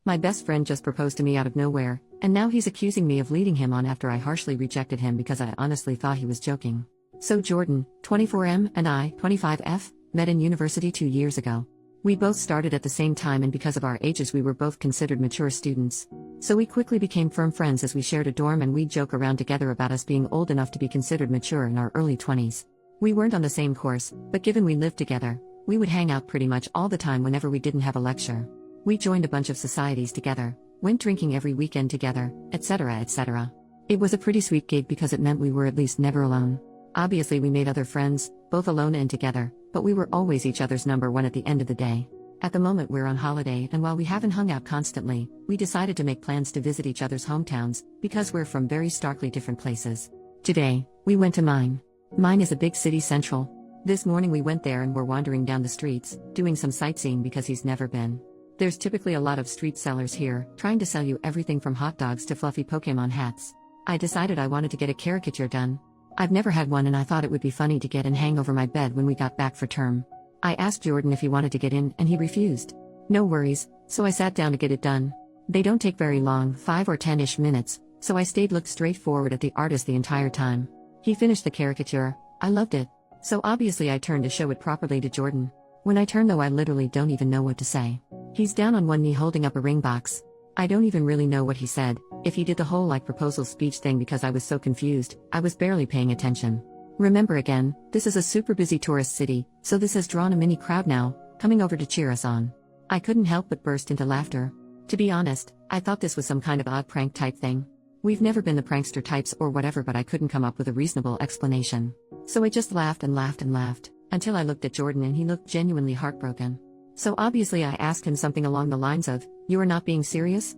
My best friend just proposed to me out of nowhere, and now he's accusing me of leading him on after I harshly rejected him because I honestly thought he was joking. So Jordan, 24M, and I, 25F, met in university 2 years ago. We both started at the same time, and because of our ages we were both considered mature students. So we quickly became firm friends as we shared a dorm, and we'd joke around together about us being old enough to be considered mature in our early 20s. We weren't on the same course, but given we lived together, we would hang out pretty much all the time whenever we didn't have a lecture. We joined a bunch of societies together, went drinking every weekend together, etc., etc. It was a pretty sweet gig because it meant we were at least never alone. Obviously we made other friends, both alone and together, but we were always each other's number one at the end of the day. At the moment we're on holiday, and while we haven't hung out constantly, we decided to make plans to visit each other's hometowns, because we're from very starkly different places. Today, we went to mine. Mine is a big city central. This morning we went there and were wandering down the streets, doing some sightseeing because he's never been. There's typically a lot of street sellers here, trying to sell you everything from hot dogs to fluffy Pokemon hats. I decided I wanted to get a caricature done. I've never had one, and I thought it would be funny to get and hang over my bed when we got back for term. I asked Jordan if he wanted to get in, and he refused. No worries, so I sat down to get it done. They don't take very long, 5 or 10-ish minutes, so I looked straight forward at the artist the entire time. He finished the caricature. I loved it. So obviously I turned to show it properly to Jordan. When I turn though, I literally don't even know what to say. He's down on one knee holding up a ring box. I don't even really know what he said, if he did the whole proposal speech thing, because I was so confused, I was barely paying attention. Remember again, this is a super busy tourist city, so this has drawn a mini crowd now, coming over to cheer us on. I couldn't help but burst into laughter. To be honest, I thought this was some kind of odd prank type thing. We've never been the prankster types or whatever, but I couldn't come up with a reasonable explanation. So I just laughed and laughed and laughed, until I looked at Jordan and he looked genuinely heartbroken. So obviously I asked him something along the lines of, "You are not being serious?"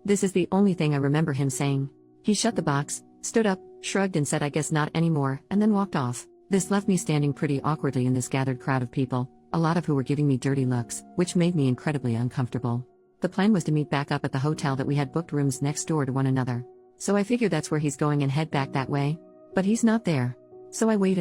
This is the only thing I remember him saying. He shut the box, stood up, shrugged and said, "I guess not anymore," and then walked off. This left me standing pretty awkwardly in this gathered crowd of people, a lot of who were giving me dirty looks, which made me incredibly uncomfortable. The plan was to meet back up at the hotel that we had booked rooms next door to one another. So I figure that's where he's going and head back that way. But he's not there. So I wait,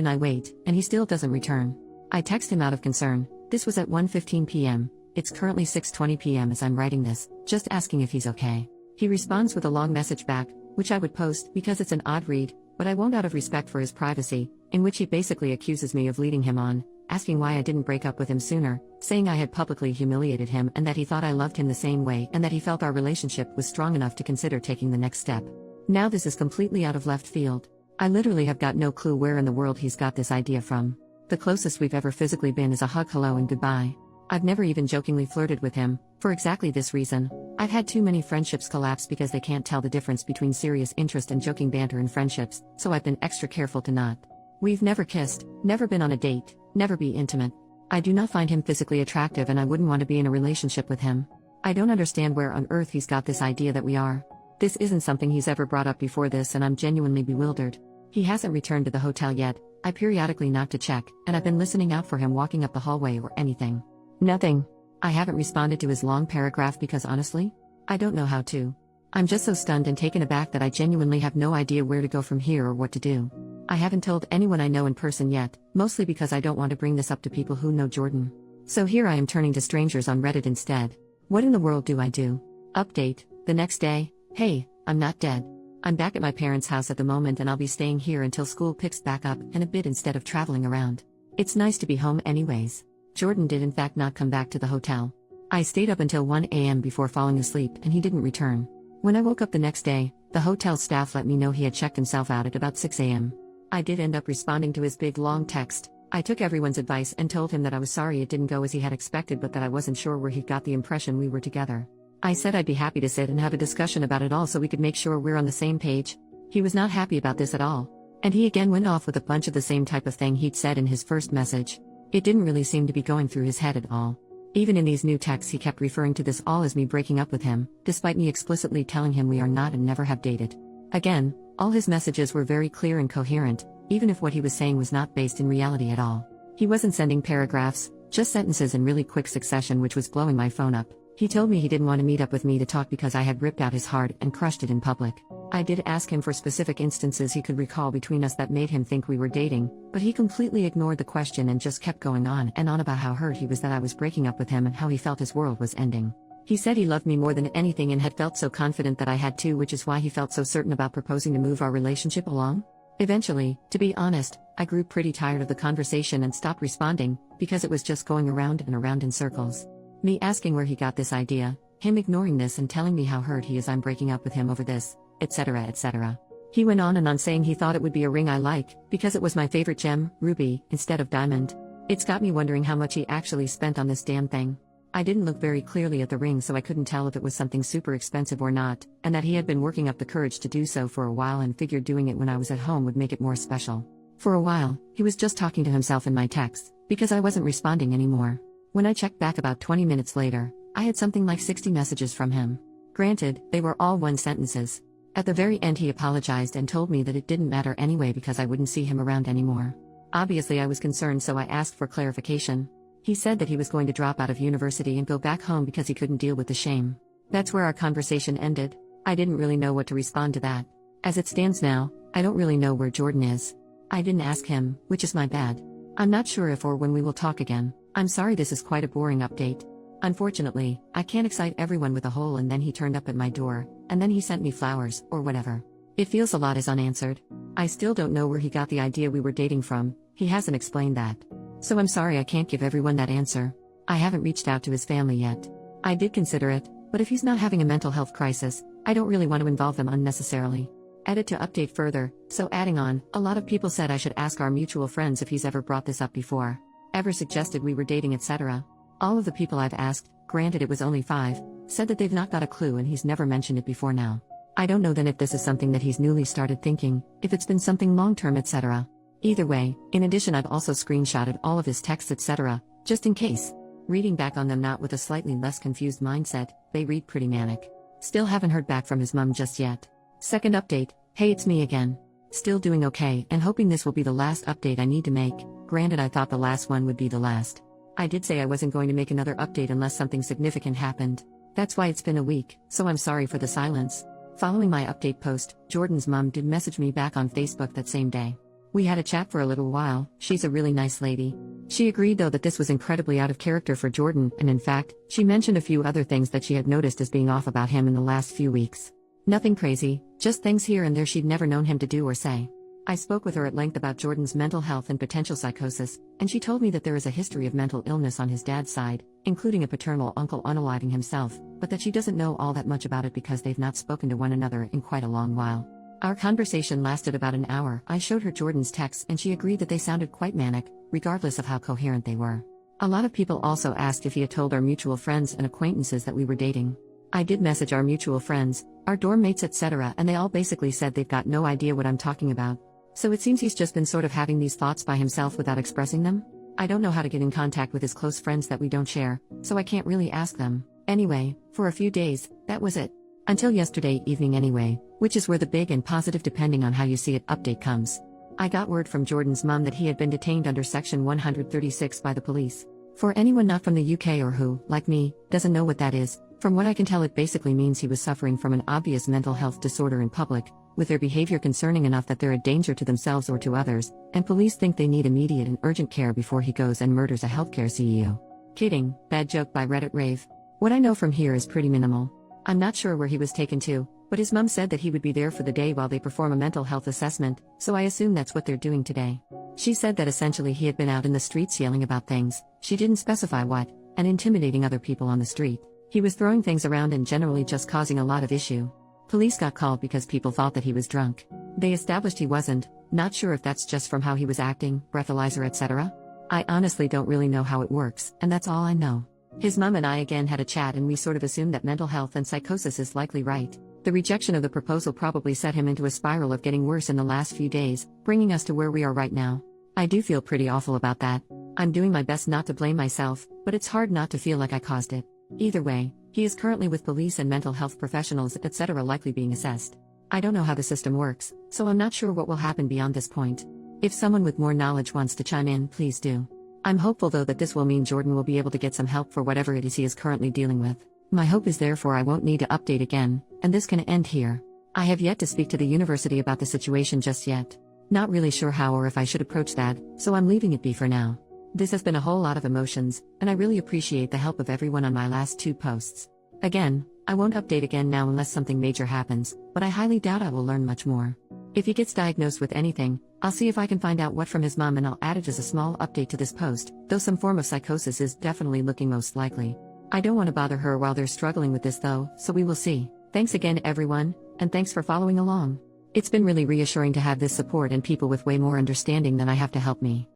and he still doesn't return. I text him out of concern. This was at 1:15 p.m. It's currently 6:20 p.m. as I'm writing this, just asking if he's okay. He responds with a long message back, which I would post because it's an odd read, but I won't out of respect for his privacy, in which he basically accuses me of leading him on, asking why I didn't break up with him sooner, saying I had publicly humiliated him and that he thought I loved him the same way and that he felt our relationship was strong enough to consider taking the next step. Now this is completely out of left field. I literally have got no clue where in the world he's got this idea from. The closest we've ever physically been is a hug, hello and goodbye. I've never even jokingly flirted with him, for exactly this reason. I've had too many friendships collapse because they can't tell the difference between serious interest and joking banter in friendships, so I've been extra careful to not. We've never kissed, never been on a date, never be intimate. I do not find him physically attractive and I wouldn't want to be in a relationship with him. I don't understand where on earth he's got this idea that we are. This isn't something he's ever brought up before this, and I'm genuinely bewildered. He hasn't returned to the hotel yet. I periodically knock to check, and I've been listening out for him walking up the hallway or anything. Nothing. I haven't responded to his long paragraph because honestly, I don't know how to. I'm just so stunned and taken aback that I genuinely have no idea where to go from here or what to do. I haven't told anyone I know in person yet, mostly because I don't want to bring this up to people who know Jordan. So here I am turning to strangers on Reddit instead. What in the world do I do? Update, the next day. Hey, I'm not dead. I'm back at my parents' house at the moment and I'll be staying here until school picks back up and a bit instead of traveling around. It's nice to be home anyways. Jordan did in fact not come back to the hotel. I stayed up until 1 a.m. before falling asleep and he didn't return. When I woke up the next day, the hotel staff let me know he had checked himself out at about 6 a.m. I did end up responding to his big long text. I took everyone's advice and told him that I was sorry it didn't go as he had expected, but that I wasn't sure where he got the impression we were together. I said I'd be happy to sit and have a discussion about it all so we could make sure we're on the same page. He was not happy about this at all. And he again went off with a bunch of the same type of thing he'd said in his first message. It didn't really seem to be going through his head at all. Even in these new texts he kept referring to this all as me breaking up with him, despite me explicitly telling him we are not and never have dated. Again, all his messages were very clear and coherent, even if what he was saying was not based in reality at all. He wasn't sending paragraphs, just sentences in really quick succession, which was blowing my phone up. He told me he didn't want to meet up with me to talk because I had ripped out his heart and crushed it in public. I did ask him for specific instances he could recall between us that made him think we were dating, but he completely ignored the question and just kept going on and on about how hurt he was that I was breaking up with him and how he felt his world was ending. He said he loved me more than anything and had felt so confident that I had too, which is why he felt so certain about proposing to move our relationship along. Eventually, to be honest, I grew pretty tired of the conversation and stopped responding, because it was just going around and around in circles. Me asking where he got this idea, him ignoring this and telling me how hurt he is I'm breaking up with him over this, etc. etc. He went on and on saying he thought it would be a ring I like, because it was my favorite gem, ruby, instead of diamond. It's got me wondering how much he actually spent on this damn thing. I didn't look very clearly at the ring, so I couldn't tell if it was something super expensive or not, and that he had been working up the courage to do so for a while and figured doing it when I was at home would make it more special. For a while, he was just talking to himself in my texts, because I wasn't responding anymore. When I checked back about 20 minutes later, I had something like 60 messages from him. Granted, they were all one sentences. At the very end he apologized and told me that it didn't matter anyway because I wouldn't see him around anymore. Obviously I was concerned, so I asked for clarification. He said that he was going to drop out of university and go back home because he couldn't deal with the shame. That's where our conversation ended. I didn't really know what to respond to that. As it stands now, I don't really know where Jordan is. I didn't ask him, which is my bad. I'm not sure if or when we will talk again. I'm sorry, this is quite a boring update. Unfortunately, I can't excite everyone with a whole and then he turned up at my door, and then he sent me flowers, or whatever. It feels a lot is unanswered. I still don't know where he got the idea we were dating from. He hasn't explained that. So I'm sorry I can't give everyone that answer. I haven't reached out to his family yet. I did consider it, but if he's not having a mental health crisis, I don't really want to involve them unnecessarily. Edit to update further, so adding on, a lot of people said I should ask our mutual friends if he's ever brought this up before. Ever suggested we were dating, etc. All of the people I've asked, granted it was only 5, said that they've not got a clue and he's never mentioned it before now. I don't know then if this is something that he's newly started thinking, if it's been something long-term, etc. Either way, in addition I've also screenshotted all of his texts, etc., just in case. Reading back on them not with a slightly less confused mindset, they read pretty manic. Still haven't heard back from his mum just yet. Second update, hey, it's me again. Still doing okay and hoping this will be the last update I need to make. Granted, I thought the last one would be the last. I did say I wasn't going to make another update unless something significant happened. That's why it's been a week, so I'm sorry for the silence. Following my update post, Jordan's mum did message me back on Facebook that same day. We had a chat for a little while. She's a really nice lady. She agreed though that this was incredibly out of character for Jordan, and in fact, she mentioned a few other things that she had noticed as being off about him in the last few weeks. Nothing crazy, just things here and there she'd never known him to do or say. I spoke with her at length about Jordan's mental health and potential psychosis, and she told me that there is a history of mental illness on his dad's side, including a paternal uncle unaliving himself, but that she doesn't know all that much about it because they've not spoken to one another in quite a long while. Our conversation lasted about an hour. I showed her Jordan's texts and she agreed that they sounded quite manic, regardless of how coherent they were. A lot of people also asked if he had told our mutual friends and acquaintances that we were dating. I did message our mutual friends, our dorm mates, etc., and they all basically said they've got no idea what I'm talking about. So it seems he's just been sort of having these thoughts by himself without expressing them. I don't know how to get in contact with his close friends that we don't share, so I can't really ask them. Anyway, for a few days, that was it. Until yesterday evening anyway, which is where the big and positive depending on how you see it update comes. I got word from Jordan's mum that he had been detained under Section 136 by the police. For anyone not from the UK or who, like me, doesn't know what that is, from what I can tell it basically means he was suffering from an obvious mental health disorder in public, with their behavior concerning enough that they're a danger to themselves or to others, and police think they need immediate and urgent care before he goes and murders a healthcare CEO. Kidding, bad joke by Reddit Rave. What I know from here is pretty minimal. I'm not sure where he was taken to, but his mum said that he would be there for the day while they perform a mental health assessment, so I assume that's what they're doing today. She said that essentially he had been out in the streets yelling about things, she didn't specify what, and intimidating other people on the street. He was throwing things around and generally just causing a lot of issue. Police got called because people thought that he was drunk. They established he wasn't, not sure if that's just from how he was acting, breathalyzer, etc. I honestly don't really know how it works, and that's all I know. His mum and I again had a chat and we sort of assumed that mental health and psychosis is likely right. The rejection of the proposal probably set him into a spiral of getting worse in the last few days, bringing us to where we are right now. I do feel pretty awful about that. I'm doing my best not to blame myself, but it's hard not to feel like I caused it. Either way, he is currently with police and mental health professionals, etc., likely being assessed. I don't know how the system works, so I'm not sure what will happen beyond this point. If someone with more knowledge wants to chime in, please do. I'm hopeful though that this will mean Jordan will be able to get some help for whatever it is he is currently dealing with. My hope is therefore I won't need to update again, and this can end here. I have yet to speak to the university about the situation just yet. Not really sure how or if I should approach that, so I'm leaving it be for now. This has been a whole lot of emotions, and I really appreciate the help of everyone on my last 2 posts. Again, I won't update again now unless something major happens, but I highly doubt I will learn much more. If he gets diagnosed with anything, I'll see if I can find out what from his mom and I'll add it as a small update to this post, though some form of psychosis is definitely looking most likely. I don't want to bother her while they're struggling with this though, so we will see. Thanks again everyone, and thanks for following along. It's been really reassuring to have this support and people with way more understanding than I have to help me.